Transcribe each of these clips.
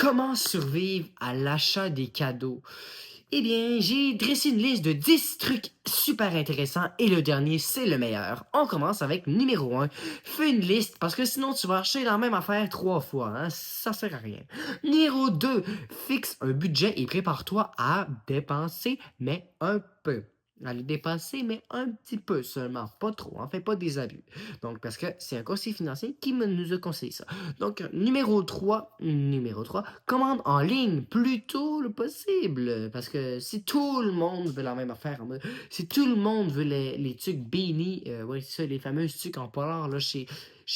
Comment survivre à l'achat des cadeaux? Eh bien, j'ai dressé une liste de 10 trucs super intéressants et le dernier, c'est le meilleur. On commence avec numéro 1. Fais une liste parce que sinon tu vas acheter la même affaire 3 fois. Hein? Ça sert à rien. Numéro 2. Fixe un budget et prépare-toi à dépenser, mais un peu. À le dépenser, mais un petit peu seulement, pas trop, hein, fais pas des abus. Donc, parce que c'est un conseiller financier qui nous a conseillé ça. Donc, numéro 3, commande en ligne plus tôt le possible. Parce que si tout le monde veut la même affaire, si tout le monde veut les tucs bénis, ouais, c'est ça, les fameuses tucs en polar là, chez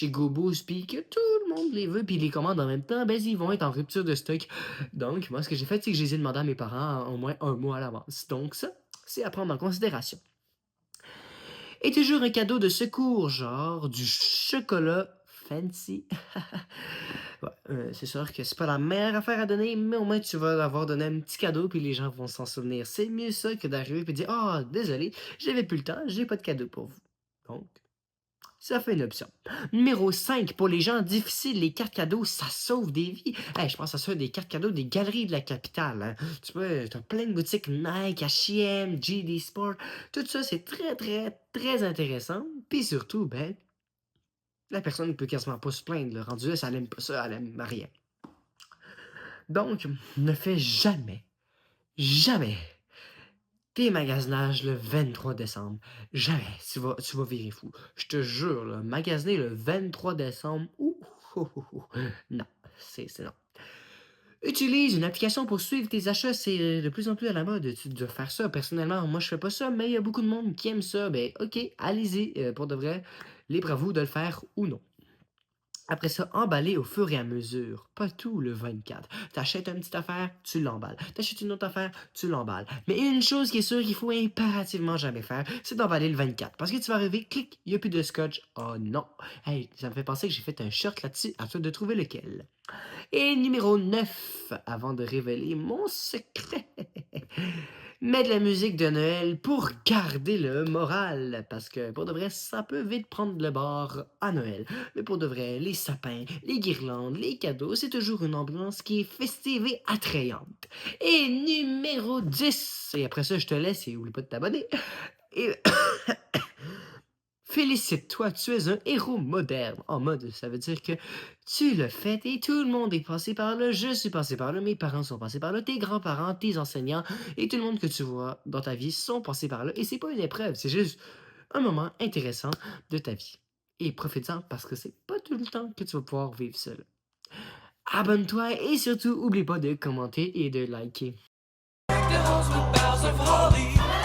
Gobos, puis que tout le monde les veut, puis les commande en même temps, ben ils vont être en rupture de stock. Donc, moi, ce que j'ai fait, c'est que je les ai demandé à mes parents au moins un mois à l'avance. Donc, ça, c'est à prendre en considération. Et toujours un cadeau de secours, genre du chocolat fancy. Ouais, c'est sûr que c'est pas la meilleure affaire à donner, mais au moins tu vas avoir donné un petit cadeau puis les gens vont s'en souvenir. C'est mieux ça que d'arriver et dire ah désolé, j'avais plus le temps, j'ai pas de cadeau pour vous. Donc, ça fait une option. Numéro 5, pour les gens difficiles, les cartes cadeaux, ça sauve des vies. Hey, je pense à ça, des cartes cadeaux des galeries de la capitale. Hein. Tu vois, t'as plein de boutiques Nike, H&M, JD Sport. Tout ça, c'est très, très, très intéressant. Puis surtout, ben, la personne ne peut quasiment pas se plaindre. Le rendu là, ça n'aime pas ça, elle aime rien. Donc, ne fais jamais, jamais tes magasinages le 23 décembre. Jamais. Tu vas virer fou. Je te jure, là, magasiner le 23 décembre, non, c'est non. Utilise une application pour suivre tes achats, c'est de plus en plus à la mode. Tu dois faire ça. Personnellement, moi, je fais pas ça, mais il y a beaucoup de monde qui aime ça. Ben, ok, allez-y, pour de vrai. Libre à vous de le faire ou non. Après ça, emballer au fur et à mesure. Pas tout le 24. T'achètes une petite affaire, tu l'emballes. T'achètes une autre affaire, tu l'emballes. Mais une chose qui est sûre qu'il faut impérativement jamais faire, c'est d'emballer le 24. Parce que tu vas arriver, clic, il n'y a plus de scotch. Oh non. Hey, ça me fait penser que j'ai fait un short là-dessus, à toi de trouver lequel. Et numéro 9, avant de révéler mon secret. Mets de la musique de Noël pour garder le moral. Parce que pour de vrai, ça peut vite prendre le bord à Noël. Mais pour de vrai, les sapins, les guirlandes, les cadeaux, c'est toujours une ambiance qui est festive et attrayante. Et numéro 10. Et après ça, je te laisse et oublie pas de t'abonner. Et félicite-toi, tu es un héros moderne. En mode, ça veut dire que tu le fais et tout le monde est passé par là. Je suis passé par là, mes parents sont passés par là, tes grands-parents, tes enseignants et tout le monde que tu vois dans ta vie sont passés par là. Et c'est pas une épreuve, c'est juste un moment intéressant de ta vie. Et profite-en parce que c'est pas tout le temps que tu vas pouvoir vivre seul. Abonne-toi et surtout, oublie pas de commenter et de liker. The halls with boughs of holly.